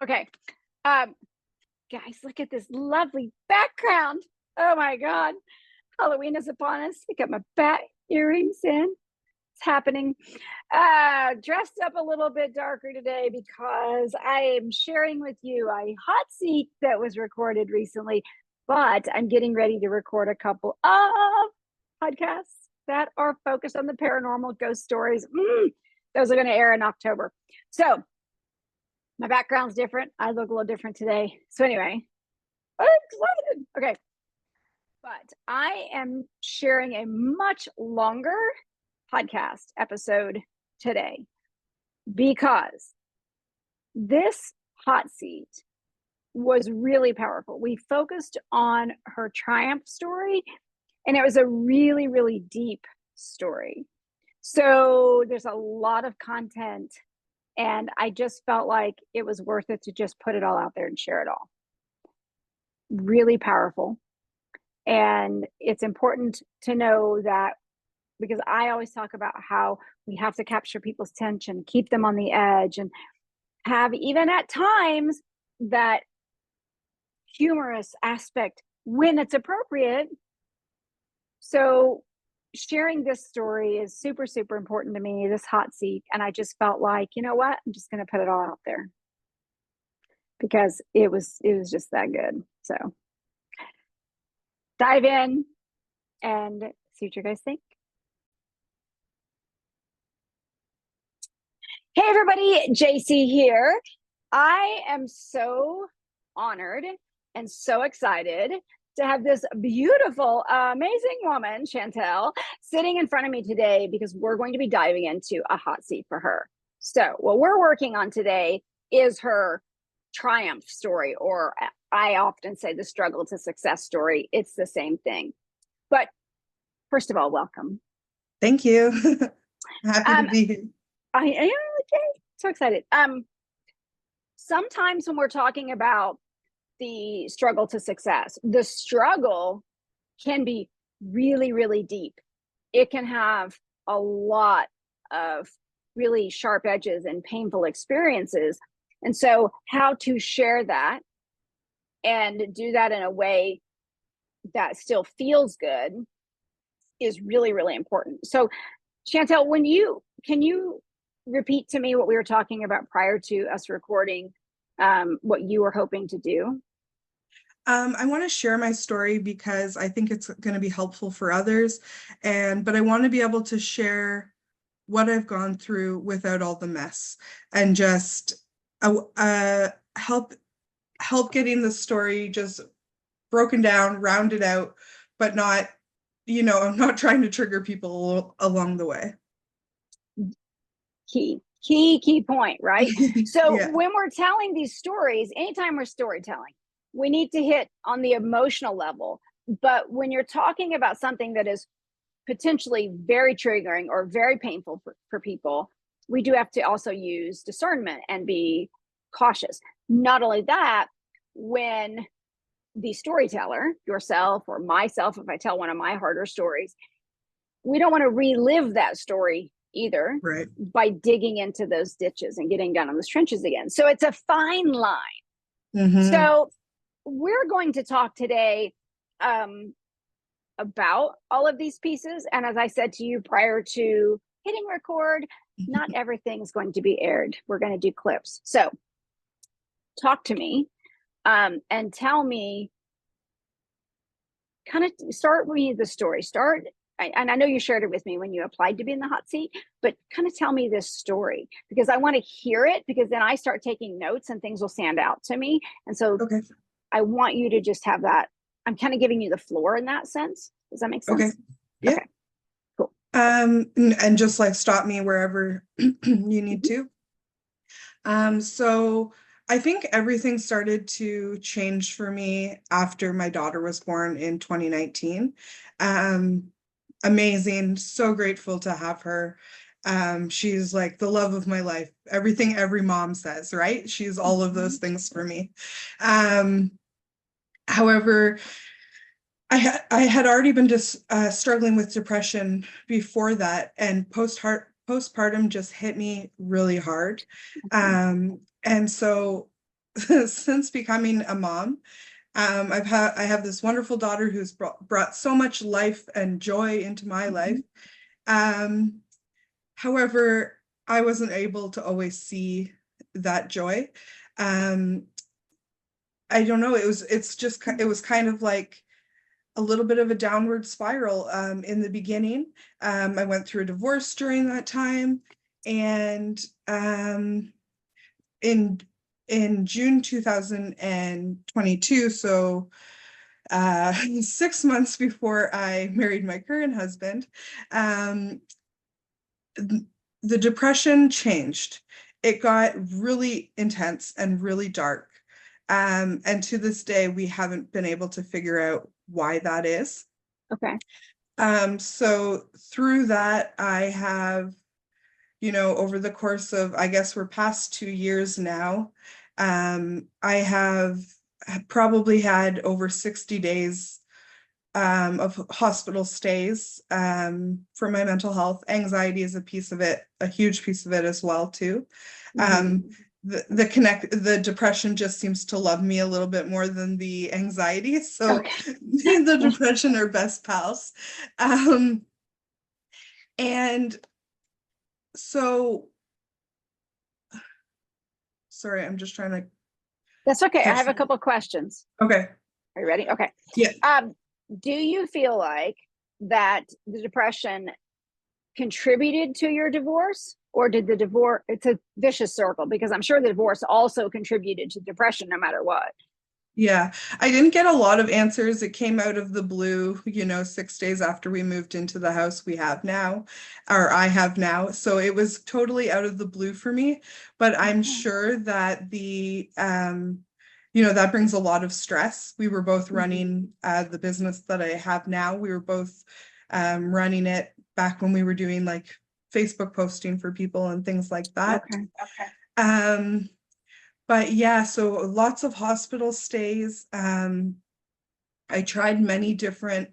Okay. Um, guys, look at this lovely background. Oh my God. Halloween is upon us. I got my bat earrings in. It's happening. Dressed up a little bit darker today because I am sharing with you a hot seat that was recorded recently, but I'm getting ready to record a couple of podcasts that are focused on the paranormal ghost stories. Those are going to air in October. So my background's different. I look a little different today. So anyway, I'm excited. Okay. But I am sharing a much longer podcast episode today because this hot seat was really powerful. We focused on her triumph story, and it was a really, really deep story. So there's a lot of content, and I just felt like it was worth it to just put it all out there and share it all. Really powerful. And it's important to know that, because I always talk about how we have to capture people's attention, keep them on the edge, and have even at times that humorous aspect when it's appropriate. So sharing this story is super, super important to me, this hot seat. And I just felt like, you know what? I'm just going to put it all out there because it was just that good. So dive in and see what you guys think. Hey everybody, Jaycie here. I am so honored and so excited to have this beautiful, amazing woman, Chantal, sitting in front of me today because we're going to be diving into a hot seat for her. So what we're working on today is her triumph story, or I often say the struggle to success story. It's the same thing. But first of all, welcome. Thank you. Happy to be here. I am so excited. Sometimes when we're talking about the struggle to success, the struggle can be really, really deep. It can have a lot of really sharp edges and painful experiences. And so how to share that and do that in a way that still feels good is really, really important. So Chantal, can you repeat to me what we were talking about prior to us recording, what you were hoping to do? I want to share my story because I think it's going to be helpful for others, but I want to be able to share what I've gone through without all the mess, and just help getting the story just broken down, rounded out, but not, I'm not trying to trigger people along the way. Key point, right? So Yeah. When we're telling these stories, anytime we're storytelling, we need to hit on the emotional level. But when you're talking about something that is potentially very triggering or very painful for people, we do have to also use discernment and be cautious. Not only that, when the storyteller, yourself or myself, if I tell one of my harder stories, we don't want to relive that story either, right, by digging into those ditches and getting down in those trenches again. So it's a fine line. Mm-hmm. So we're going to talk today about all of these pieces. And as I said to you prior to hitting record, not everything's going to be aired. We're going to do clips. So talk to me and tell me, kind of start with the story. And I know you shared it with me when you applied to be in the hot seat, but kind of tell me this story because I want to hear it, because then I start taking notes and things will stand out to me. And so okay. I want you to just have that. I'm kind of giving you the floor in that sense. Does that make sense? Okay. Yeah. Okay. Cool. And just like stop me wherever you need to. So I think everything started to change for me after my daughter was born in 2019. Amazing. So grateful to have her. She's like the love of my life. Everything every mom says, right? She's all of those things for me. However, I had already been just struggling with depression before that, and postpartum just hit me really hard. And so since becoming a mom, I have this wonderful daughter who's brought so much life and joy into my life. However, I wasn't able to always see that joy. I don't know, it was kind of like a little bit of a downward spiral in the beginning. I went through a divorce during that time, and in June 2022, so 6 months before I married my current husband, the depression changed. It got really intense and really dark. And to this day, we haven't been able to figure out why that is. Okay. So through that, I have, over the course of, I guess we're past 2 years now, I have probably had over 60 days of hospital stays for my mental health. Anxiety is a piece of it, a huge piece of it as well too. The depression just seems to love me a little bit more than the anxiety. So Okay. the depression are best pals. And so, sorry, I'm just trying to. That's okay. I have a couple questions. Okay. Are you ready? Okay. Yeah. Do you feel like that the depression contributed to your divorce, or did the divorce, it's a vicious circle because I'm sure the divorce also contributed to depression no matter what. Yeah, I didn't get a lot of answers. It came out of the blue, 6 days after we moved into the house we have now, or I have now. So it was totally out of the blue for me, but I'm sure that that brings a lot of stress. We were both running the business that I have now. We were both running it back when we were doing like Facebook posting for people and things like that. Okay. But yeah, so lots of hospital stays. I tried many different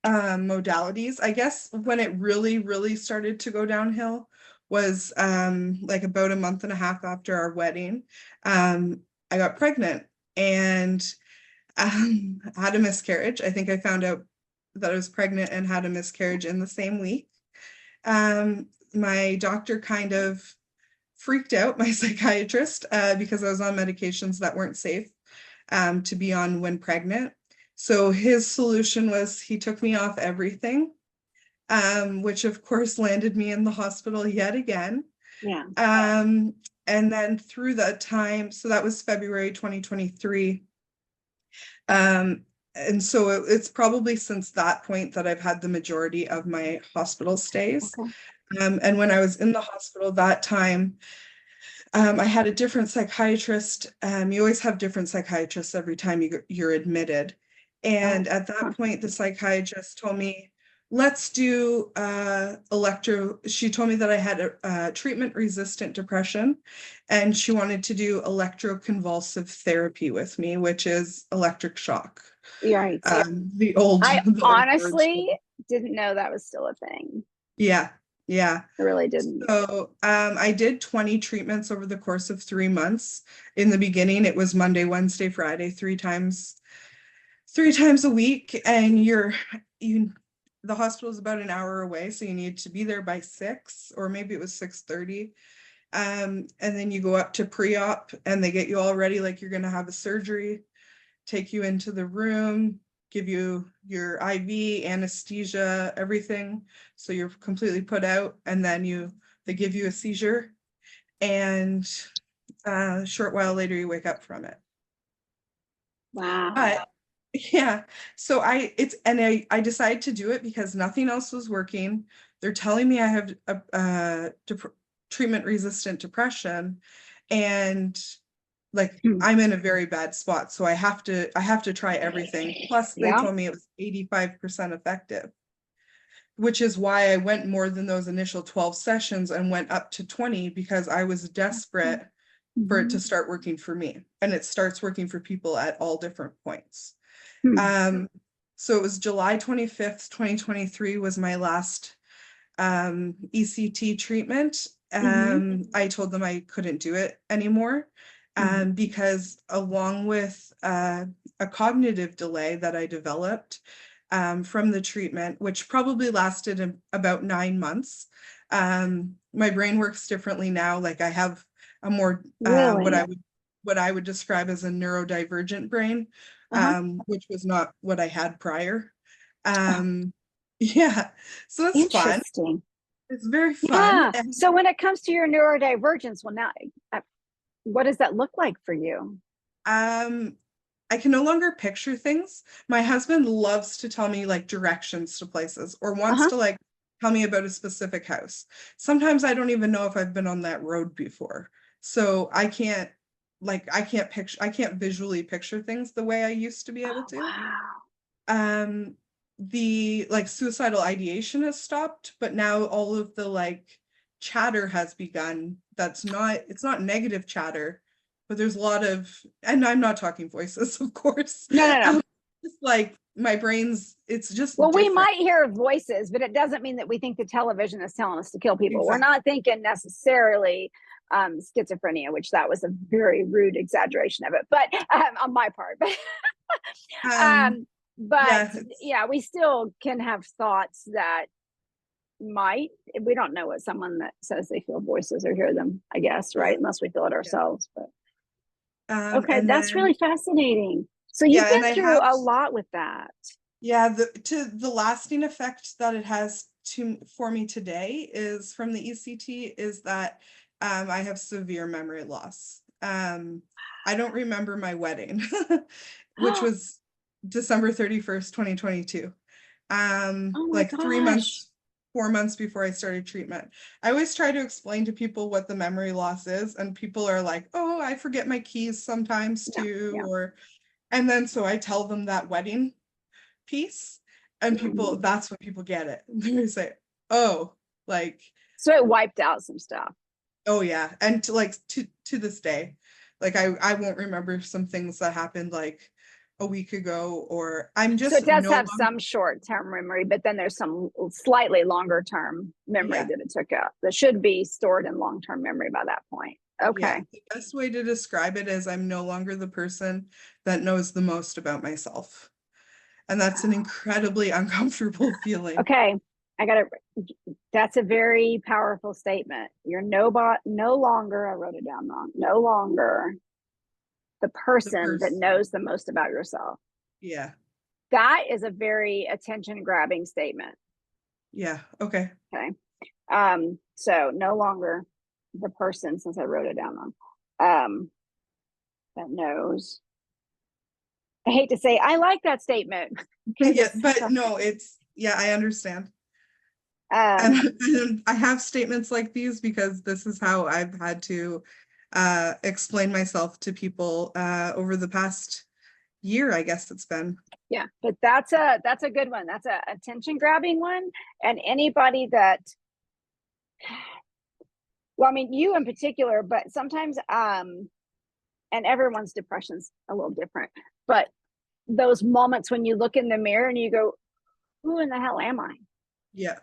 modalities. I guess when it really, really started to go downhill was like about a month and a half after our wedding. I got pregnant and had a miscarriage. I think I found out that I was pregnant and had a miscarriage in the same week. My doctor kind of freaked out, my psychiatrist, because I was on medications that weren't safe to be on when pregnant. So his solution was he took me off everything, which of course landed me in the hospital yet again. Yeah. And then through that time, so that was February 2023. And so it's probably since that point that I've had the majority of my hospital stays. Okay. And when I was in the hospital that time, I had a different psychiatrist. You always have different psychiatrists every time you're admitted. And at that point, the psychiatrist told me, let's do she told me that I had a treatment-resistant depression, and she wanted to do electroconvulsive therapy with me, which is electric shock. Right. I honestly didn't know that was still a thing. Yeah. I really didn't. So I did 20 treatments over the course of 3 months. In the beginning, it was Monday, Wednesday, Friday, 3 times a week. And the hospital is about an hour away, so you need to be there by 6, or maybe it was 6:30. And then you go up to pre-op and they get you all ready like you're going to have a surgery, take you into the room, give you your IV, anesthesia, everything. So you're completely put out, and then they give you a seizure, and a short while later you wake up from it. Wow. But yeah, so I decided to do it because nothing else was working. They're telling me I have a treatment-resistant depression, and like I'm in a very bad spot, so I have to try everything. Plus they told me it was 85% effective, which is why I went more than those initial 12 sessions and went up to 20, because I was desperate for it to start working for me. And it starts working for people at all different points. So it was July 25th, 2023 was my last ECT treatment. I told them I couldn't do it anymore. because along with a cognitive delay that I developed from the treatment, which probably lasted about 9 months, my brain works differently now. Like I have a more Really? what I would describe as a neurodivergent brain, Uh-huh. which was not what I had prior. Oh, Yeah, so it's fun. interesting. It's very fun. Yeah. So when it comes to your neurodivergence, well, now, uh, what does that look like for you? Um, I can no longer picture things. My husband loves to tell me like directions to places or wants Uh-huh. to like tell me about a specific house. Sometimes I don't even know if I've been on that road before. So I can't visually picture things the way I used to be able Oh, to. wow. Um, the like suicidal ideation has stopped, but now all of the like chatter has begun. It's not negative chatter, but there's a lot of, and I'm not talking voices, of course. No, no, no. Just like my brain's, it's just Well, we different. might hear voices, but it doesn't mean that we think the television is telling us to kill people. We're Exactly. not thinking necessarily schizophrenia, which that was a very rude exaggeration of it, but on my part. Um, um, but yeah, yeah, we still can have thoughts that might. We don't know what someone that says they feel voices or hear them, I guess, yeah, right? Unless we feel it yeah. ourselves. But okay, And that's then really fascinating. So you've yeah, and been I through have a lot with that. yeah, the lasting effect that it has for me today is from the ECT is that I have severe memory loss. I don't remember my wedding, which Oh was December 31st, 2022. my Like gosh. 4 months before I started treatment. I always try to explain to people what the memory loss is, and people are like, "Oh, I forget my keys sometimes Yeah, too," yeah. or and then so I tell them that wedding piece and people Mhm. that's when people get it. They say, oh, like, So it wiped out some stuff. oh yeah. And to this day, like I won't remember some things that happened like a week ago, or I'm So it just does no have longer. some short-term memory, but then there's some slightly longer-term memory Yeah, that it took out that should be stored in long-term memory by that point. yeah, Okay. the best way to describe it is I'm no longer the person that knows the most about myself, and that's an incredibly uncomfortable feeling. Okay. I got to, that's a very powerful statement. You're no longer, I wrote it down wrong, no longer the The person that person, knows the most about yourself. yeah, That is a very attention grabbing statement. yeah, okay, Okay. So no longer the person, since I wrote it down wrong, that knows. I hate to say, I like that statement because yeah, it's such but no, it's yeah, I understand. And, um, and I have statements like these because this is how I've had to explain myself to people over the past year, I guess it's been. yeah, but that's a good one. That's a attention grabbing one. And anybody that, well, I mean, you in particular, but sometimes, and everyone's depression's a little different, but those moments when you look in the mirror and you go, who in the hell am I? Yeah,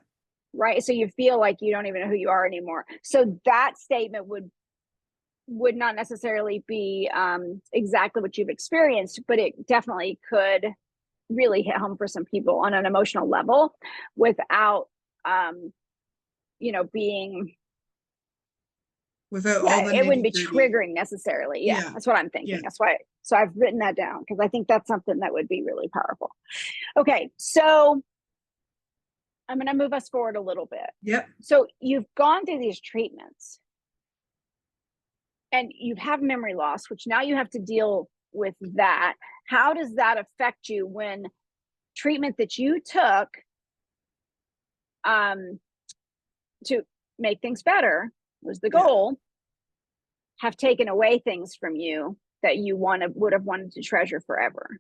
Right. So you feel like you don't even know who you are anymore. So that statement would not necessarily be exactly what you've experienced, but it definitely could really hit home for some people on an emotional level without um, being, without all yeah, the it wouldn't be nitty-gritty. triggering necessarily. Yeah, Yeah, that's what I'm yeah, thinking. That's why. So I've written that down because I think that's something that would be really powerful. Okay, so I'm going to move us forward a little bit. yep. So you've gone through these treatments and you have memory loss, which now you have to deal with that. How does that affect you when treatment that you took um, to make things better was the Yeah, goal, have taken away things from you that you would have wanted to treasure forever?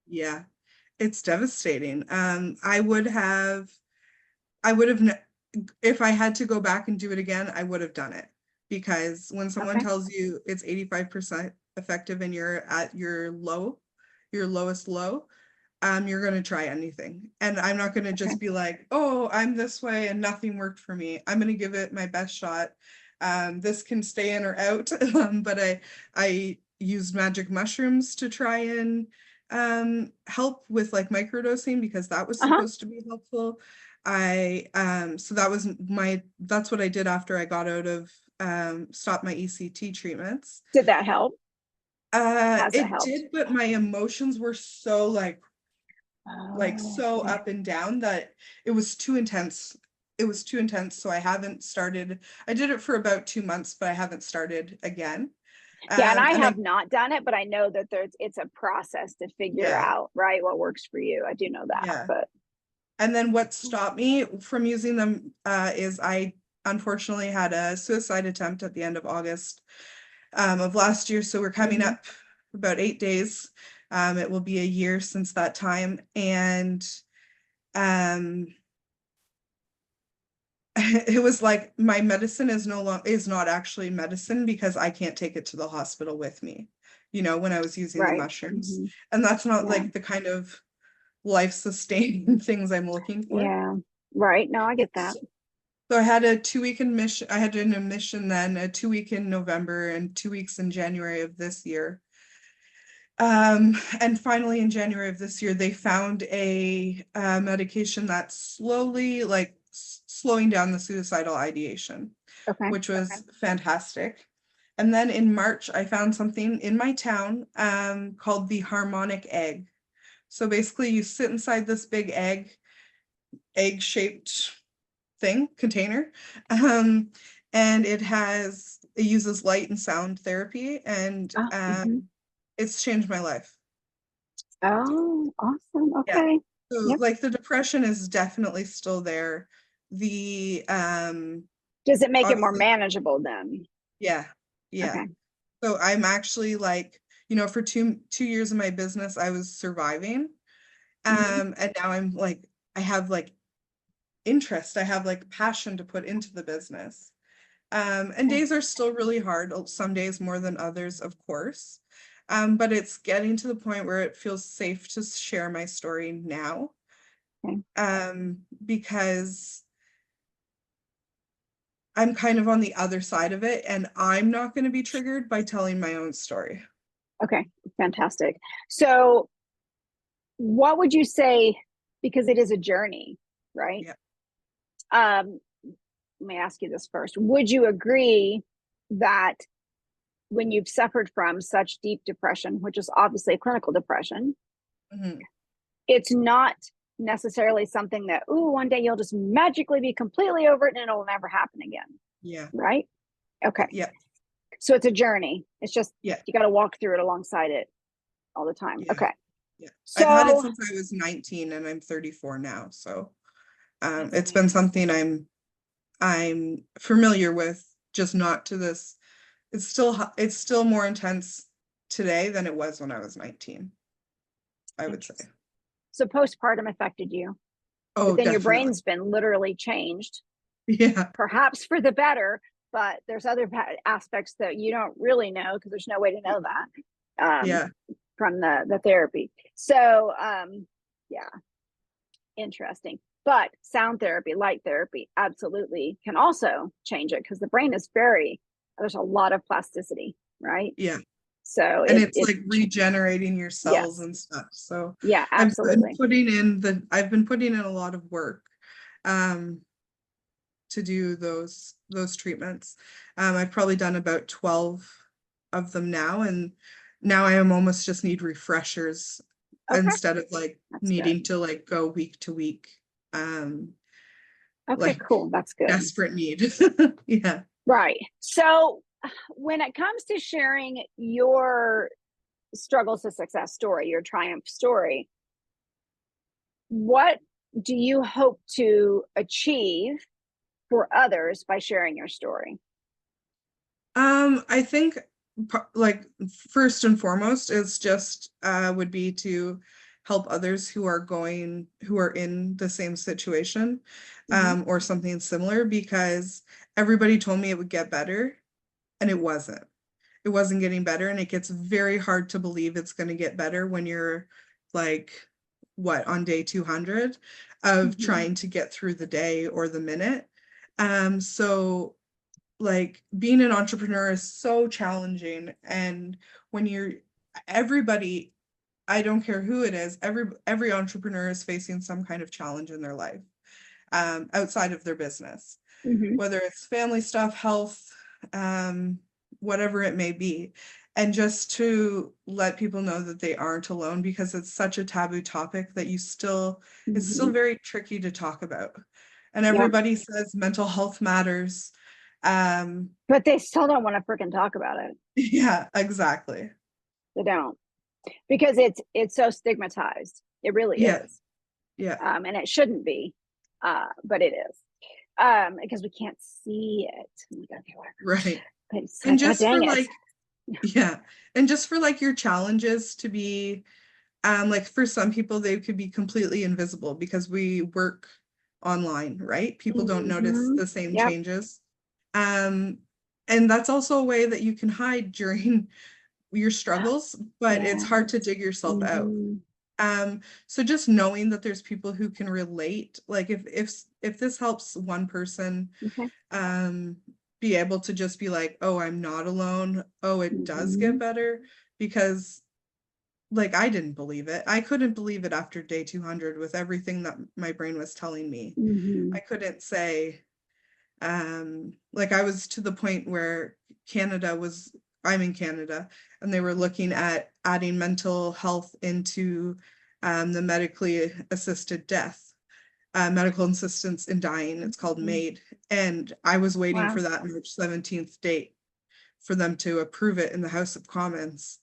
yeah. It's devastating. I would have, if I had to go back and do it again, I would have done it. Because when someone Okay. tells you it's 85% effective and you're at your lowest low, you're going to try anything. And I'm not going to Okay. just be like, oh, I'm this way and nothing worked for me. I'm going to give it my best shot. This can stay in or out, but I used magic mushrooms to try and help with like microdosing because that was Uh-huh. supposed to be helpful. So that's what I did after I got out of stopped my ECT treatments. Did that help? Has it It helped? did, but my emotions were so Oh, so okay. up and down that it was too intense. It was too intense. So I did it for about 2 months, but I haven't started again. Yeah, and I And have not done it, but I know that it's a process to figure yeah, out, right, what works for you. I do know that, yeah. but And then what stopped me from using them is I unfortunately had a suicide attempt at the end of August of last year. So we're coming Mhm. up about 8 days. It will be a year since that time. And um, it was like my medicine is not actually medicine because I can't take it to the hospital with me, when I was using the Right. mushrooms. Mhm. And that's not Yeah. like the kind of life-sustaining things I'm looking for. Yeah. Right. No, I get that. So I had a 2-week admission. I had an admission then, a 2-week in November and 2 weeks in January of this year. And finally in January of this year, they found a medication that's slowly slowing down the suicidal ideation, Okay. which was fantastic. And then in March, I found something in my town called the harmonic egg. So basically you sit inside this big egg-shaped container. And it uses light and sound therapy, and Oh, mhm. it's changed my life. Oh, awesome. Yeah. Okay. So Yep. like the depression is definitely still there. The Does it make it more obviously, manageable then? yeah, yeah. Okay. So I'm actually for two years of my business, I was surviving. Mhm. And now I'm like, I have like interest, I have like passion to put into the business. And Okay. days are still really hard, some days more than others, of course. But it's getting to the point where it feels safe to share my story now. Okay. Because I'm kind of on the other side of it and I'm not going to be triggered by telling my own story. Okay. Fantastic. So, what would you say, because it is a journey, right? Yeah. Um, let me ask you this first. Would you agree that when you've suffered from such deep depression, which is obviously a clinical depression, Mhm. it's not necessarily something that, ooh, one day you'll just magically be completely over it and it'll never happen again, Yeah. right? Okay. Yeah. So it's a journey. It's just, Yeah. you got to walk through it alongside it all the time. Yeah. Okay. Yeah. I've had it So, since I was 19 and I'm 34 now. So that's it's been amazing. something I'm familiar with, just not to this. It's still more intense today than it was when I was 19, I would say. Interesting. So postpartum affected you, but Oh, then your definitely. brain's been literally changed, Yeah. perhaps for the better, but there's other aspects that you don't really know because there's no way to know that Yeah. from the therapy. So yeah, interesting. But sound therapy, light therapy, absolutely can also change it because the brain is there's a lot of plasticity, right? Yeah. So And it's like regenerating your cells yes, and stuff. So yeah, absolutely. I've been putting in a lot of work um to do those treatments. I've probably done about 12 of them now, and now I am almost just need refreshers Okay, instead of like that's needing good. to like go week to week. Um Okay, like cool. That's good. desperate need. Yeah. Right. So when it comes to sharing your struggles to success story, your triumph story, what do you hope to achieve for others by sharing your story? I think like first and foremost is just would be to help others who are in the same situation Hmm. or something similar, because everybody told me it would get better and it wasn't. It wasn't getting better, and it gets very hard to believe it's going to get better when you're like on day 200 of Hmm. trying to get through the day or the minute. So like being an entrepreneur is so challenging. And when everybody, I don't care who it is, every entrepreneur is facing some kind of challenge in their life, outside of their business, whether it's family stuff, health, whatever it may be. And just to let people know that they aren't alone, because it's such a taboo topic that it's still very tricky to talk about. And everybody says mental health matters. But they still don't want to freaking talk about it. Yeah, exactly. They don't, because it's so stigmatized. It really is. Yeah. And it shouldn't be, but it is. Because we can't see it. Right. But And just for like, and just for like your challenges to be, like for some people, they could be completely invisible because we work online, right? People don't notice the same changes. And that's also a way that you can hide during your struggles, but it's hard to dig yourself out. So just knowing that there's people who can relate, like if this helps one person, be able to just be like, oh, I'm not alone. Oh, it does get better, because like I didn't believe it. I couldn't believe it after day 200 with everything that my brain was telling me. I couldn't say, like I was to the point where I'm in Canada, and they were looking at adding mental health into the medically assisted death, medical assistance in dying. It's called MAID. And I was waiting for that March 17th date for them to approve it in the House of Commons,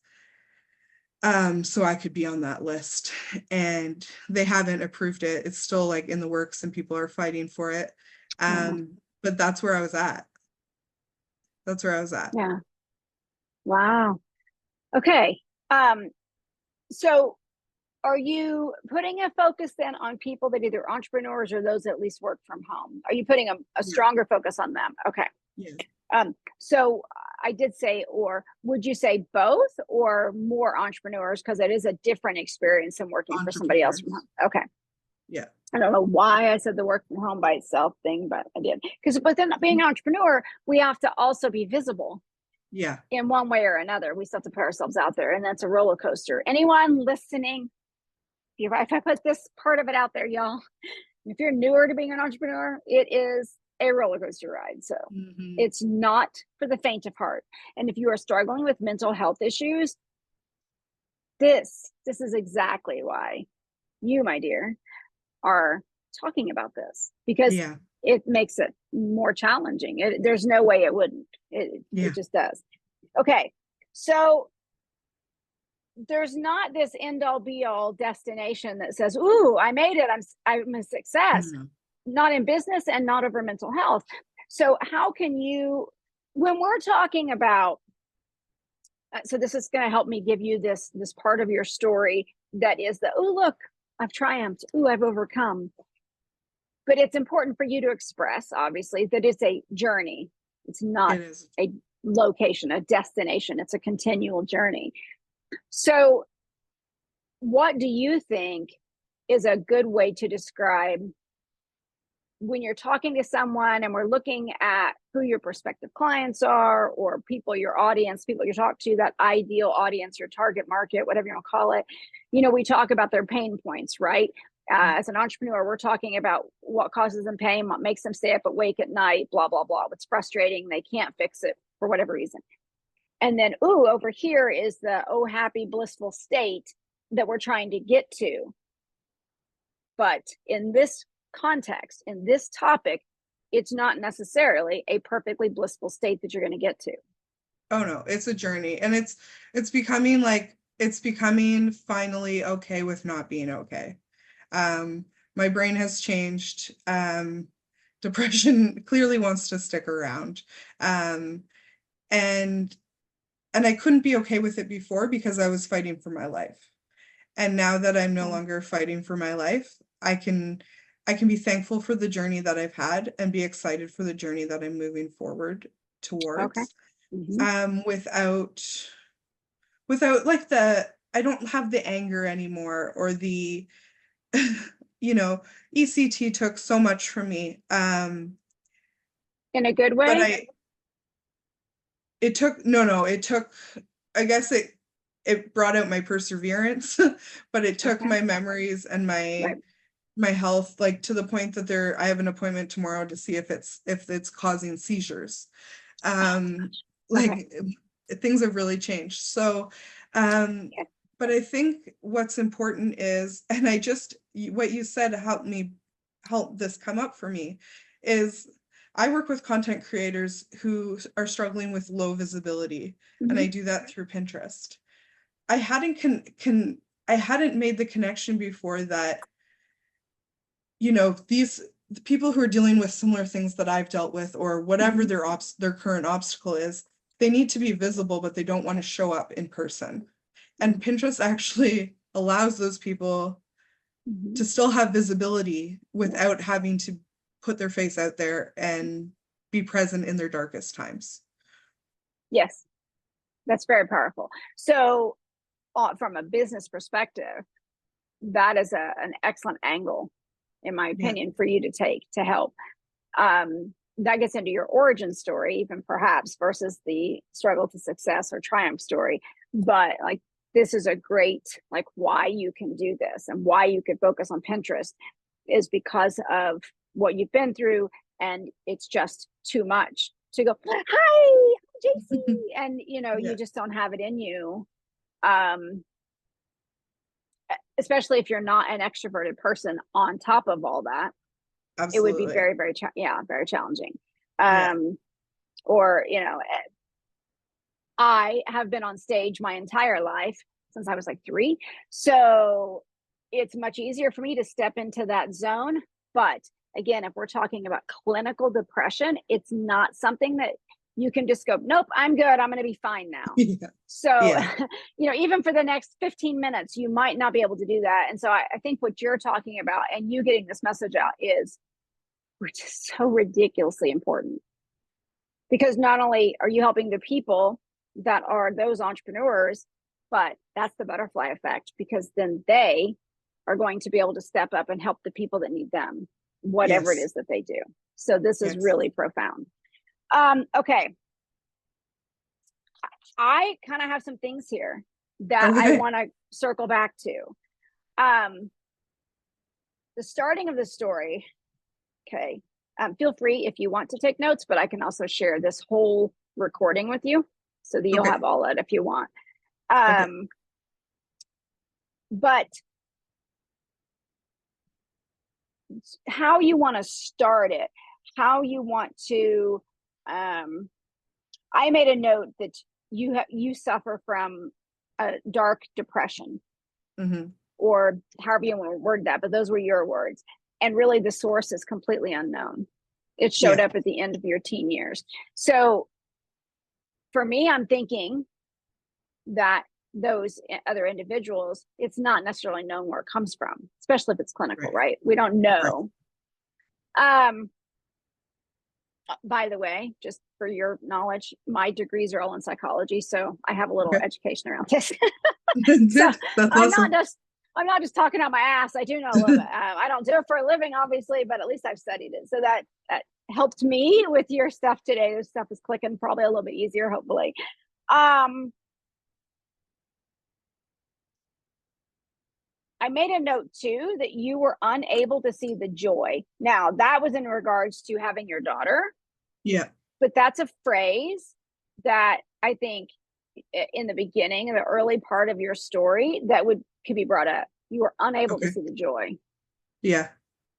so I could be on that list. And they haven't approved it. It's still like in the works and people are fighting for it. But that's where I was at. Yeah. Wow. Okay. So are you putting a focus then on people that either entrepreneurs or those that at least work from home? Are you putting a stronger focus on them? Okay. So I did say, or would you say both or more entrepreneurs? Because it is a different experience than working for somebody else from home. Okay. Yeah. I don't know why I said the work from home by itself thing, but I did. Because within being an entrepreneur, we have to also be visible. Yeah. In one way or another. We still have to put ourselves out there, and that's a roller coaster. Anyone listening, if I put this part of it out there, y'all, if you're newer to being an entrepreneur, it is a roller coaster ride. So it's not for the faint of heart. And if you are struggling with mental health issues, this is exactly why you, my dear, are talking about this, because it makes it more challenging. There's no way it wouldn't. It just does. Okay, so there's not this end all be all destination that says, ooh, I made it, I'm a success. Not in business and not over mental health. So how can you, when we're talking about, so this is going to help me give you this part of your story that is the, oh, look, I've triumphed. Oh, I've overcome. But it's important for you to express, obviously, that it's a journey. It's not a location, a destination. It's a continual journey. So what do you think is a good way to describe when you're talking to someone and we're looking at who your prospective clients are, or people, your audience, people you talk to, that ideal audience, your target market, whatever you want to call it, we talk about their pain points, right? As an entrepreneur, we're talking about what causes them pain, what makes them stay up awake at night, blah, blah, blah. What's frustrating, they can't fix it for whatever reason. And then, over here is the, happy, blissful state that we're trying to get to. But in this context, in this topic, it's not necessarily a perfectly blissful state that you're going to get to. Oh no, it's a journey, and it's becoming finally okay with not being okay. My brain has changed. Depression clearly wants to stick around. And I couldn't be okay with it before because I was fighting for my life. And now that I'm no longer fighting for my life, I can be thankful for the journey that I've had and be excited for the journey that I'm moving forward towards. Without like I don't have the anger anymore, or the, ECT took so much from me. In a good way? it took, no, it took, I guess it brought out my perseverance, but it took Okay. my memories and Right. my health, like to the point that I have an appointment tomorrow to see if it's causing seizures. Um, Okay. like things have really changed. So, um, Yeah. but I think what's important is, and what you said help this come up for me, is I work with content creators who are struggling with low visibility, and I Mhm. do that through Pinterest. I hadn't I hadn't made the connection before that, the people who are dealing with similar things that I've dealt with, or whatever Mhm. their current obstacle is, they need to be visible, but they don't want to show up in person. And Pinterest actually allows those people Mhm. to still have visibility Yeah. without having to put their face out there and be present in their darkest times. Yes, that's very powerful. So, from a business perspective, that is an excellent angle, in my Yeah, opinion, for you to take to help. That gets into your origin story, even perhaps versus the struggle to success or triumph story. But like, this is a great, like, why you can do this and why you could focus on Pinterest is because of what you've been through. And it's just too much to go, hi, I'm Jaycie. And, yeah, you just don't have it in you. Um, Especially if you're not an extroverted person on top of all that, it would be absolutely. very, very, very challenging. Yeah, Um, or, I have been on stage my entire life since I was like 3. So it's much easier for me to step into that zone. But again, if we're talking about clinical depression, it's not something that you can just go, nope, I'm good. I'm going to be fine now. yeah, So, yeah, even for the next 15 minutes, you might not be able to do that. And so I think what you're talking about and you getting this message out is, which is so ridiculously important, because not only are you helping the people that are those entrepreneurs, but that's the butterfly effect, because then they are going to be able to step up and help the people that need them, whatever it yes, is that they do. So this is yes. really profound. Okay, I kind of have some things here that I Okay, want to circle back to. um the starting of the story. Okay. Feel free if you want to take notes, but I can also share this whole recording with you so that you'll okay, have all that if you want. okay. Um, but how you want to start it, how you want to. I made a note that you suffer from a dark depression, Hmm. or however you want to word that, but those were your words. And really, the source is completely unknown. It showed Yeah, up at the end of your teen years. So for me, I'm thinking that those other individuals, it's not necessarily known where it comes from, especially if it's clinical, right, right? We don't right. know. Um, by the way, just for your knowledge, my degrees are all in psychology, so I have a little Okay. education around this. So Good. That's I'm not awesome. just I'm not just talking out my ass. I do know a little bit. I don't do it for a living, obviously, but at least I've studied it. So that helped me with your stuff today. This stuff is clicking probably a little bit easier, hopefully. Um, I made a note too that you were unable to see the joy. Now, that was in regards to having your daughter, Yeah, but that's a phrase that I think in the beginning, in the early part of your story, that could be brought up. You were unable to okay. see the joy Yeah,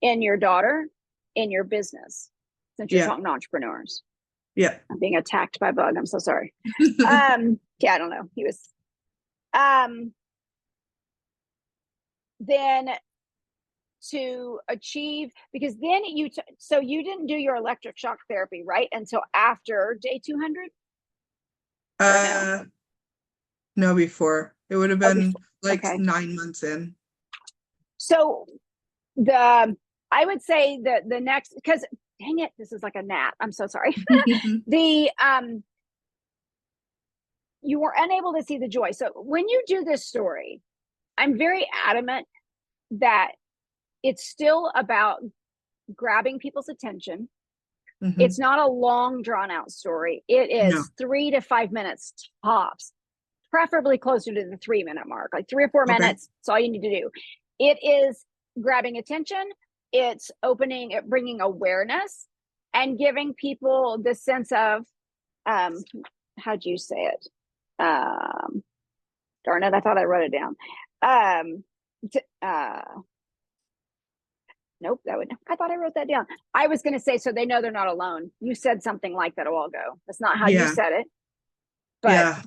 in your daughter, in your business, since you're yeah, talking to entrepreneurs. yeah. I'm being attacked by a bug. I'm so sorry. Yeah, I don't know. He was um then to achieve, because then so you didn't do your electric shock therapy right until after day 200, or no? Uh, no, before. It would have Oh, been before. like Okay. 9 months in. So the I would say the next, because dang it, this is like a gnat. I'm so sorry. The You were unable to see the joy. So when you do this story, I'm very adamant that it's still about grabbing people's attention, Mhm. It's not a long drawn out story. It No. is 3 to 5 minutes tops, preferably closer to the 3 minute mark, like 3 or 4 Okay. minutes. That's all you need to do. It is grabbing attention. It's opening, bringing awareness and giving people the sense of, how'd you say it? Darn it, I thought I wrote it down. Nope, I thought I wrote that down. I was going to say, so they know they're not alone. You said something like that a while ago. That's not how you Yeah. said it, but Yeah.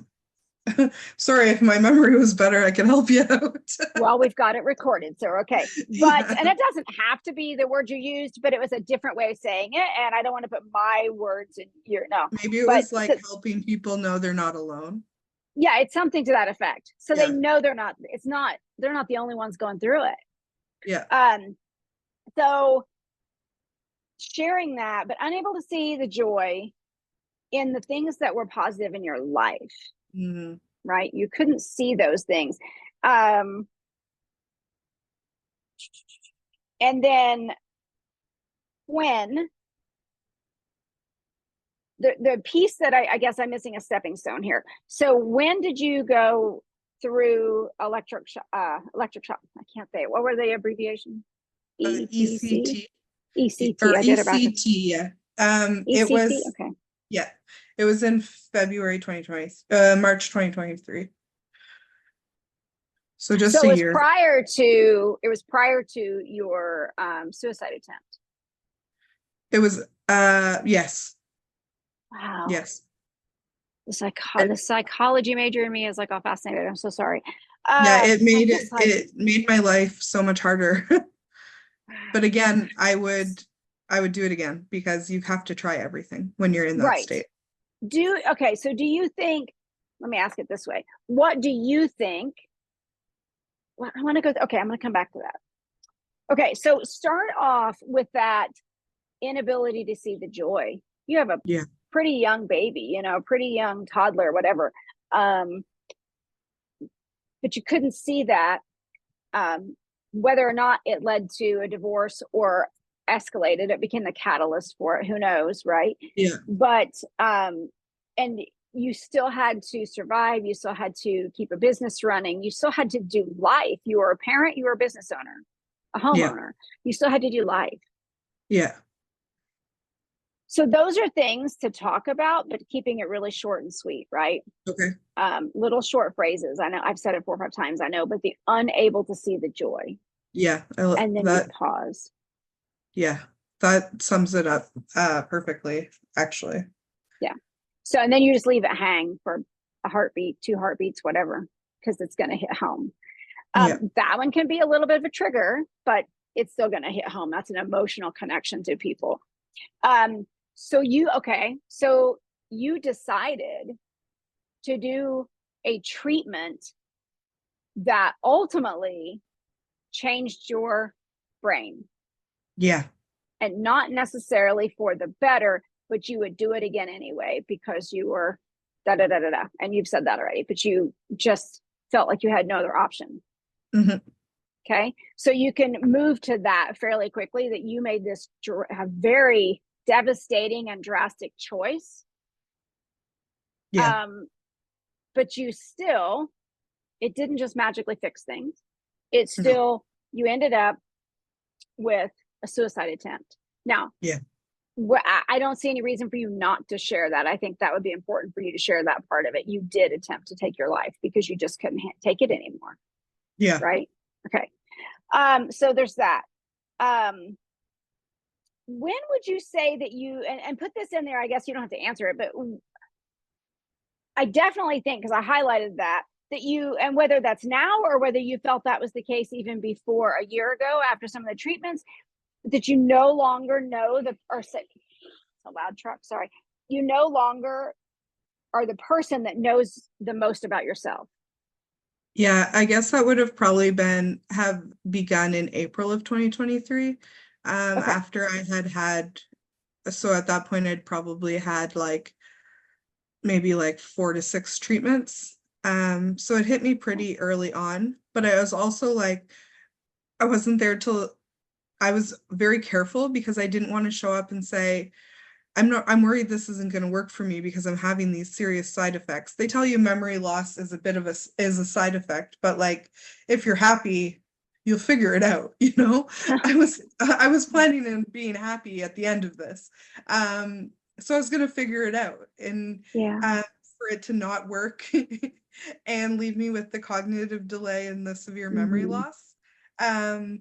Sorry, if my memory was better, I can help you out. well, we've got it recorded, so okay. But Yeah. and it doesn't have to be the word you used, but it was a different way of saying it, and I don't want to put my words in your no. Maybe it But was like so, helping people know they're not alone. yeah, it's something to that effect. So they Yeah. know they're not. It's not. They're not the only ones going through it. Yeah. So sharing that, but unable to see the joy in the things that were positive in your life, Mhm. right? You couldn't see those things. And then when the piece that I guess I'm missing a stepping stone here. So when did you go through electric shock? I can't say it. What were the abbreviation? ETC? ECT ECT. or I did it back. ECT, yeah. It ECT. was, Okay. yeah, it was in February 2020, March 2023. So just So a it was year. prior to your suicide attempt. It was, yes, Wow. yes. The psychology major in me is like all fascinated. I'm so sorry. Yeah, it made I'm just like, it made my life so much harder. But again, I would do it again because you have to try everything when you're in that right. state. Okay, so do you think, let me ask it this way. What do you think? Well, I want to go, okay, I'm going to come back to that. Okay, so start off with that inability to see the joy. You have a Yeah. pretty young baby, pretty young toddler, whatever. But you couldn't see that, whether or not it led to a divorce or escalated, it became the catalyst for it. Who knows, right? Yeah. But and you still had to survive. You still had to keep a business running. You still had to do life. You were a parent. You were a business owner, a homeowner. You still had to do life. Yeah. So those are things to talk about, but keeping it really short and sweet, right? Okay. Little short phrases. I know I've said it 4 or 5 times. I know, but the unable to see the joy. Yeah. And then you pause. Yeah, that sums it up perfectly, actually. Yeah. So, and then you just leave it hang for a heartbeat, 2 heartbeats, whatever, because it's going to hit home. Yeah. That one can be a little bit of a trigger, but it's still going to hit home. That's an emotional connection to people. So you decided to do a treatment that ultimately changed your brain. Yeah. And not necessarily for the better, but you would do it again anyway because you were da da da da da. And you've said that already, but you just felt like you had no other option. Mm-hmm. Okay. So you can move to that fairly quickly, that you made this very devastating and drastic choice. Yeah. But it didn't just magically fix things. It still, you ended up with a suicide attempt. Now, yeah, I don't see any reason for you not to share that. I think that would be important for you to share that part of it. You did attempt to take your life because you just couldn't take it anymore. Yeah. Right. Okay. So there's that. When would you say that you, and put this in there, I guess you don't have to answer it, but I definitely think, because I highlighted that you, and whether that's now or whether you felt that was the case even before a year ago after some of the treatments, that you no longer know it's a loud truck, sorry. You no longer are the person that knows the most about yourself. Yeah, I guess that would have probably have begun in April of 2023. Okay. After I had, so at that point I'd probably had maybe 4 to 6 treatments. So it hit me pretty early on, but I was also I wasn't there till I was very careful because I didn't want to show up and say, I'm worried this isn't going to work for me because I'm having these serious side effects. They tell you memory loss is a bit of is a side effect, but like if you're happy, you'll figure it out, you know? I was planning on being happy at the end of this. So I was going to figure it out, and Yeah. for it to not work and leave me with the cognitive delay and the severe memory Mhm. loss.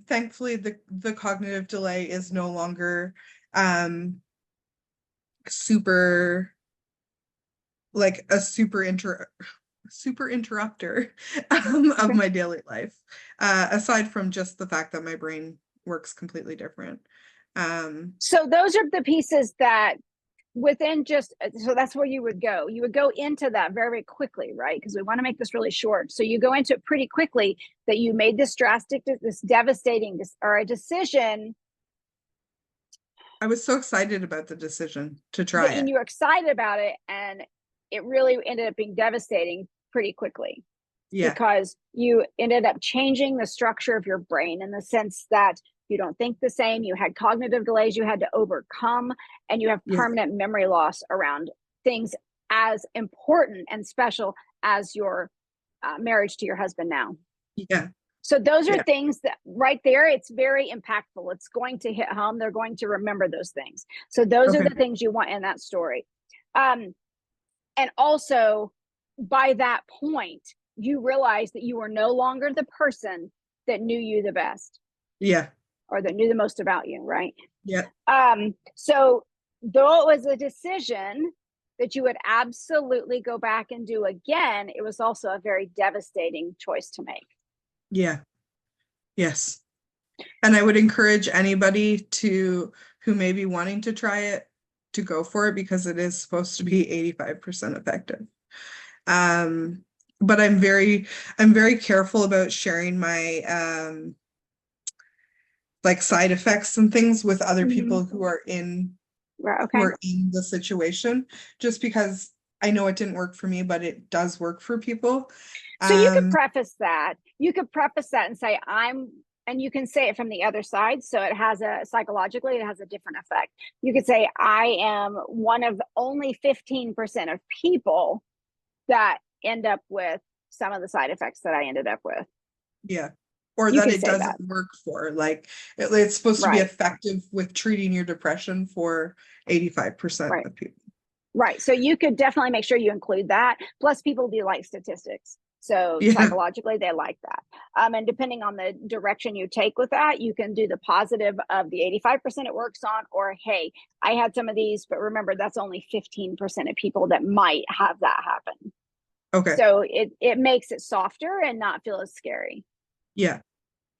Thankfully the cognitive delay is no longer super like a super interrupter of Okay. my daily life, aside from just the fact that my brain works completely different. So those are the pieces that within just so that's where you would go. You would go into that very quickly, right? Because we want to make this really short. So you go into it pretty quickly that you made this drastic, this devastating, or a decision I was so excited about the decision to try that, and it. you were excited about it, and it really ended up being devastating pretty quickly Yeah, because you ended up changing the structure of your brain in the sense that you don't think the same. You had cognitive delays you had to overcome, and you have yeah, permanent memory loss around things as important and special as your marriage to your husband now. yeah, So those are yeah. things that right there, it's very impactful. It's going to hit home. They're going to remember those things. So those are Okay. the things you want in that story. Um, and also, by that point, you realize that you were no longer the person that knew you the best Yeah, or that knew the most about you, right? yeah. So though it was a decision that you would absolutely go back and do again, it was also a very devastating choice to make. Yeah. Yes. And I would encourage anybody to who may be wanting to try it to go for it because it is supposed to be 85% effective. Um, but I'm very careful about sharing my like side effects and things with other Mm-hmm. people Right. who Okay. are in the situation, just because I know it didn't work for me, but it does work for people. So you could Um, preface that. You could preface that and say, and you can say it from the other side. So it has psychologically, it has a different effect. You could say, I am one of only 15% of people that end up with some of the side effects that I ended up with. yeah. Or You that can it say that. doesn't work for, like it's supposed to be Right. effective with treating your depression for 85% Right. of people. Right. So you could definitely make sure you include that. Plus, people do like statistics. So Yeah, psychologically, they like that. And depending on the direction you take with that, you can do the positive of the 85% it works on, or hey, I had some of these, but remember, that's only 15% of people that might have that happen. okay, So it makes it softer and not feel as scary. yeah,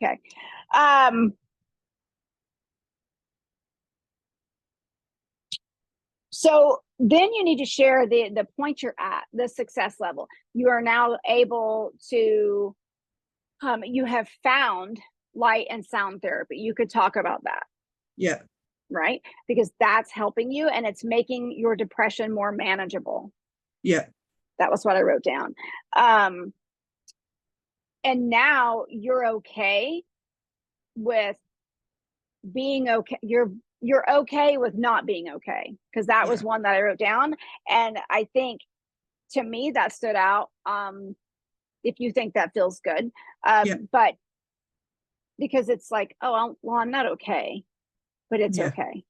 Okay. Um, So then you need to share the point you're at, the success level. You are now able to, you have found light and sound therapy. You could talk about that, yeah, right? Because that's helping you and it's making your depression more manageable. yeah, That was what I wrote down. Um, and now you're okay with being okay. You're okay with not being okay because that was yeah, one that I wrote down, and I think to me that stood out. If you think that feels good, yeah, but because it's like, oh, well, I'm not okay, but it's yeah, okay.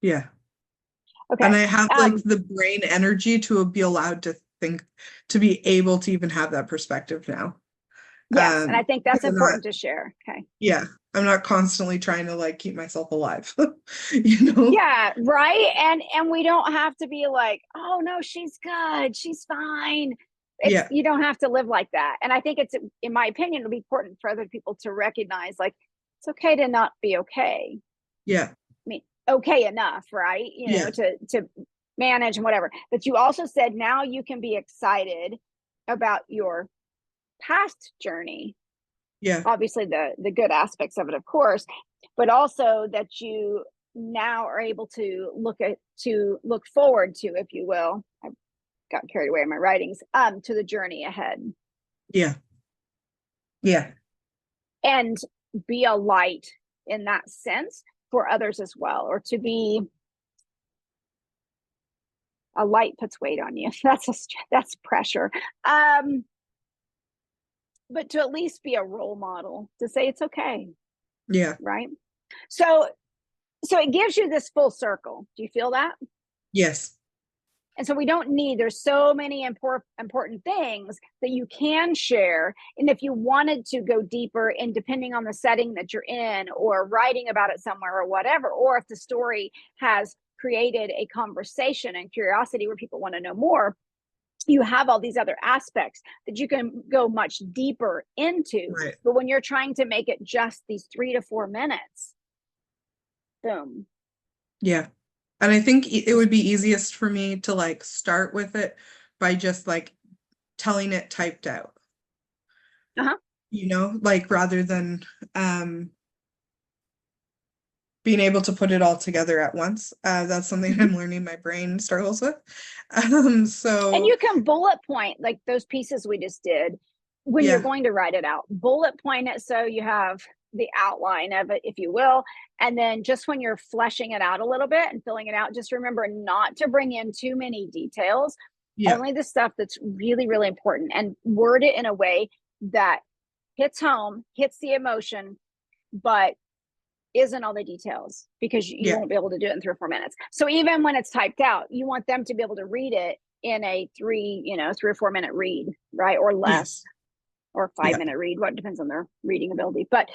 yeah. And Okay. I have like Um, the brain energy to be allowed to think, to be able to even have that perspective now. yes, and I think that's Because I'm not, important to share. Okay. yeah, I'm not constantly trying to like keep myself alive, you know? Yeah, right. And we don't have to be like, oh no, she's good, she's fine. It's Yeah, you don't have to live like that. And I think it's, in my opinion, it'll be important for other people to recognize like it's okay to not be okay. yeah, I mean, okay enough, right? You know, yeah, to manage and whatever. But you also said now you can be excited about your past journey. yeah, Obviously the good aspects of it, of course, but also that you now are able to look forward to, if you will. I got carried away in my writings, to the journey ahead yeah, yeah, and be a light in that sense for others as well, or to be A light puts weight on you. That's pressure. But to at least be a role model, to say it's okay. Yeah. Right. So it gives you this full circle. Do you feel that? Yes. And so we don't need, there's so many important things that you can share. And if you wanted to go deeper, and depending on the setting that you're in, or writing about it somewhere or whatever, or if the story has created a conversation and curiosity where people want to know more, you have all these other aspects that you can go much deeper into. Right. But when you're trying to make it just these 3 to 4 minutes, boom. Yeah. And I think it would be easiest for me to like start with it by just like telling it typed out. Uh-huh. You know, like rather than being able to put it all together at once. That's something I'm learning my brain struggles with. So And you can bullet point like those pieces we just did when you're yeah, going to write it out. Bullet point it so you have the outline of it, if you will. And then just when you're fleshing it out a little bit and filling it out, just remember not to bring in too many details, yeah, only the stuff that's really, really important, and word it in a way that hits home, hits the emotion, but isn't all the details, because you yeah, won't be able to do it in 3 or 4 minutes. So even when it's typed out, you want them to be able to read it in a 3 or 4 minute read, right? Or less, yes, or yeah. 5 minute read. What depends on their reading ability. But,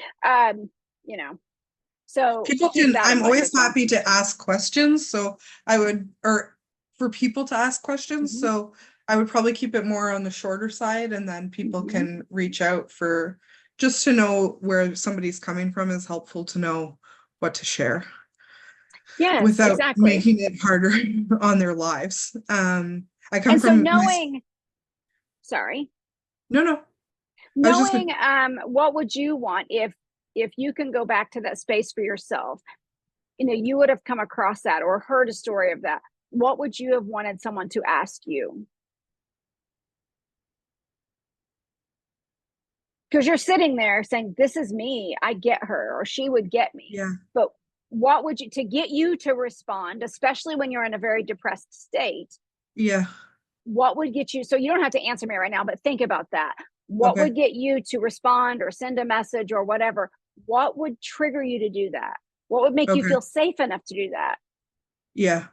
so People keep can, that in I'm mind always as well. happy to ask questions. So I would, or for people to ask questions. Mm-hmm. So I would probably keep it more on the shorter side, and then people Mm-hmm. can reach out for just to know where somebody's coming from. Is helpful to know what to share Yes, without exactly. making it harder on their lives. I come And so from sorry, no, I was just knowing what would you want if you can go back to that space for yourself, you would have come across that or heard a story of that. What would you have wanted someone to ask you? Because you're sitting there saying, this is me, I get her, or she would get me. yeah, But what would you, to get you to respond, especially when you're in a very depressed state, yeah, what would get you, so you don't have to answer me right now, but think about that. What okay, would get you to respond or send a message or whatever? What would trigger you to do that? What would make you okay, feel safe enough to do that? yeah,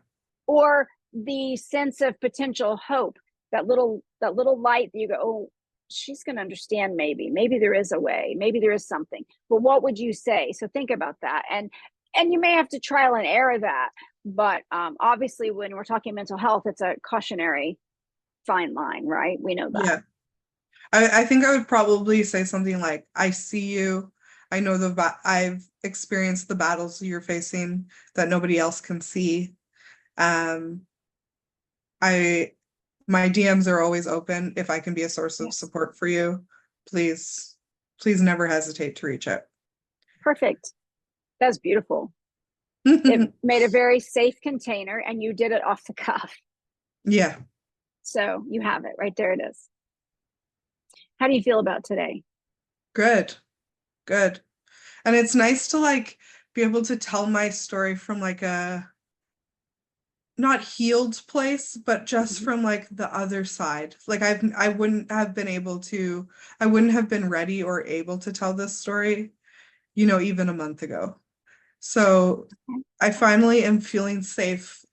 Or the sense of potential hope, that little light that you go, oh, she's going to understand. Maybe there is a way, maybe there is something. But what would you say? So think about that. And you may have to trial and error that, but obviously when we're talking mental health, it's a cautionary fine line, right? We know that. yeah. I think I would probably say something like, I see you. I know I've experienced the battles you're facing that nobody else can see. Um, my DMs are always open. If I can be a source of Yes. support for you, please, please never hesitate to reach out. Perfect. That's beautiful. It made a very safe container, and you did it off the cuff. Yeah, So you have it right there. It is. How do you feel about today? good, good. And it's nice to like be able to tell my story from like a not healed place, but just Mhm. from like the other side. Like I wouldn't have been able to, I wouldn't have been ready or able to tell this story, even a month ago. So I finally am feeling safe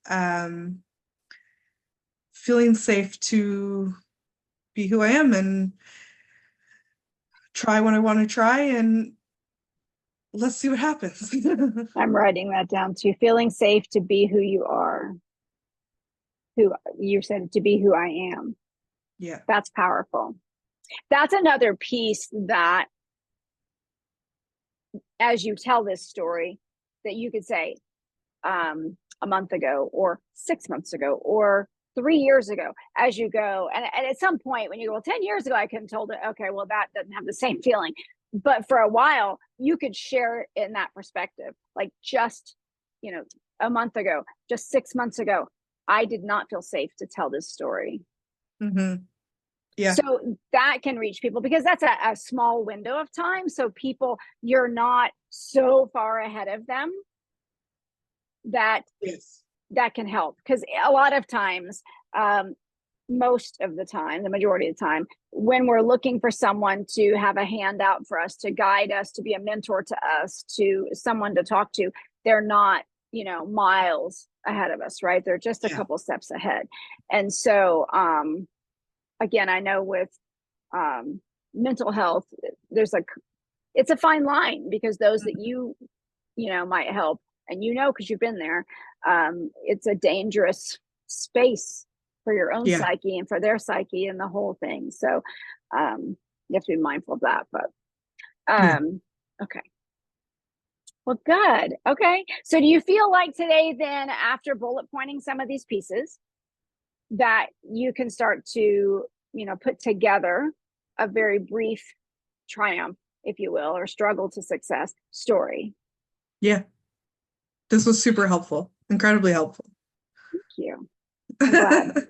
to be who I am and try what I want to try, and let's see what happens. I'm writing that down too. Feeling safe to be who you are, who you said, to be who I am. Yeah. That's powerful. That's another piece that, as you tell this story, that you could say a month ago or 6 months ago or 3 years ago, as you go. And at some point when you go, well, 10 years ago, I could have told it, okay, well, that doesn't have the same feeling. But for a while, you could share in that perspective. Like just, a month ago, just 6 months ago, I did not feel safe to tell this story. Mm-hmm. Yeah. So that can reach people, because that's a small window of time. So people, you're not so far ahead of them that Yes. that can help, because a lot of times, most of the time, the majority of the time, when we're looking for someone to have a hand out for us, to guide us, to be a mentor to us, to someone to talk to, they're not, miles ahead of us, right? They're just a couple steps ahead. And so, again, I know with mental health, it's a fine line, because those that might help, and because you've been there, it's a dangerous space for your own psyche and for their psyche and the whole thing. So you have to be mindful of that. But okay. Well, good. Okay. So do you feel like today, then, after bullet pointing some of these pieces, that you can start to, put together a very brief triumph, if you will, or struggle to success story? Yeah. This was super helpful, incredibly helpful. Thank you. I'm glad.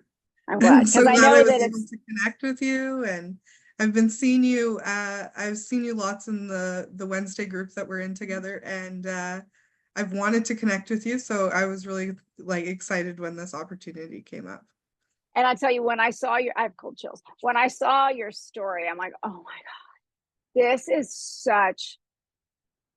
I'm I'm glad, so because I glad know I was that able to connect with you, and I've been seeing you. I've seen you lots in the Wednesday groups that we're in together, and I've wanted to connect with you. So I was really excited when this opportunity came up. And I tell you, when I saw I have cold chills. When I saw your story, I'm like, oh my God, this is such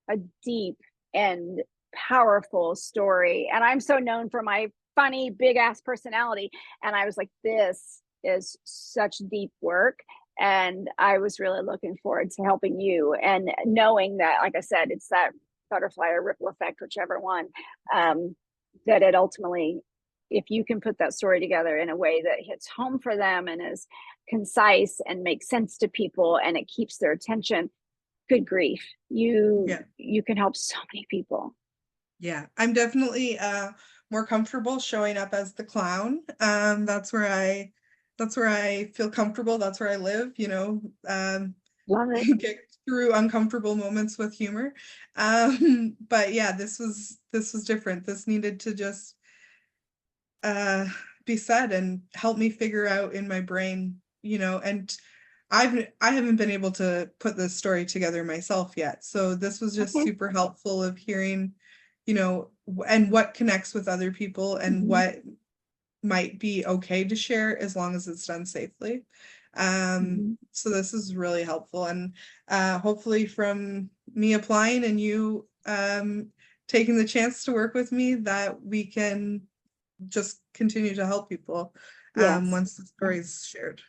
a deep and powerful story. And I'm so known for my funny, big ass personality. And I was like, this is such deep work. And I was really looking forward to helping you, and knowing that, like I said, it's that butterfly or ripple effect, whichever one, that it ultimately, if you can put that story together in a way that hits home for them and is concise and makes sense to people, and it keeps their attention, good grief, you can help so many people. Yeah, I'm definitely more comfortable showing up as the clown. That's where I feel comfortable. That's where I live, Love it. get through uncomfortable moments with humor. But yeah, this was different. This needed to just be said and help me figure out in my brain, and I haven't been able to put this story together myself yet. So this was just super helpful of hearing, and what connects with other people, and what might be okay to share as long as it's done safely. So this is really helpful, and hopefully from me applying and you taking the chance to work with me, that we can just continue to help people once the story is shared.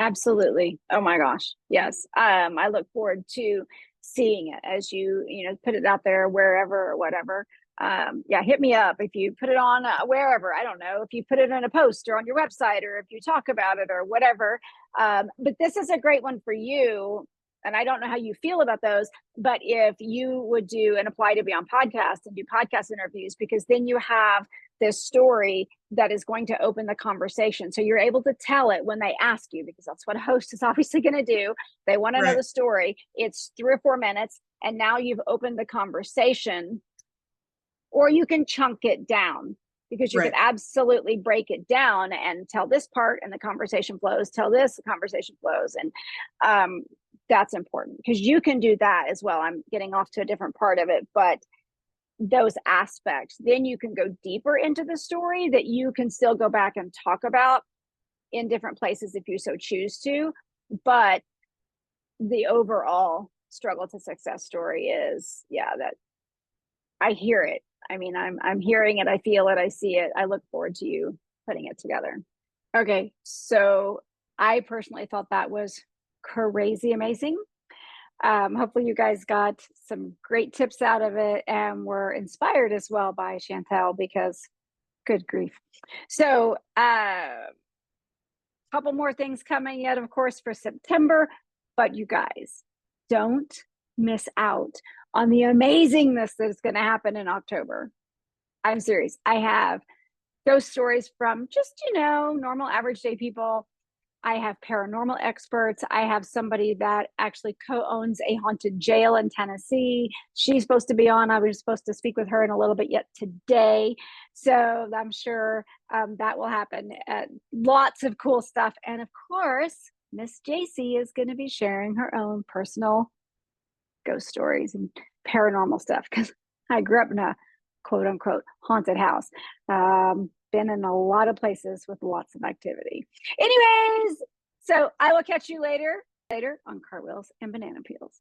Absolutely. Oh my gosh. Yes. I look forward to seeing it as you, put it out there wherever or whatever. Hit me up if you put it on wherever. I don't know if you put it in a post or on your website, or if you talk about it or whatever. But this is a great one for you. And I don't know how you feel about those, but if you would do and apply to be on podcasts and do podcast interviews, because then you have this story that is going to open the conversation. So you're able to tell it when they ask you, because that's what a host is obviously going to do. They want to know the story. It's 3 or 4 minutes, and now you've opened the conversation. Or you can chunk it down, because you could absolutely break it down and tell this part and the conversation flows, tell this, the conversation flows. And that's important, because you can do that as well. I'm getting off to a different part of it, but those aspects, then you can go deeper into the story that you can still go back and talk about in different places if you so choose to. But the overall struggle to success story is, that I hear it. I mean, I'm hearing it. I feel it. I see it. I look forward to you putting it together. Okay. So I personally thought that was crazy amazing. Hopefully you guys got some great tips out of it and were inspired as well by Chantal, because good grief. So couple more things coming yet, of course, for September, but you guys, don't miss out on the amazingness that's going to happen in October. I'm serious. I have those stories from just, normal average day people. I have paranormal experts. I have somebody that actually co-owns a haunted jail in Tennessee. She's supposed to be on. I was supposed to speak with her in a little bit yet today. So I'm sure that will happen. Lots of cool stuff. And of course, Miss Jaycie is going to be sharing her own personal ghost stories and paranormal stuff, because I grew up in a quote unquote haunted house. Been in a lot of places with lots of activity. Anyways, so I will catch you later on Cartwheels and Banana Peels.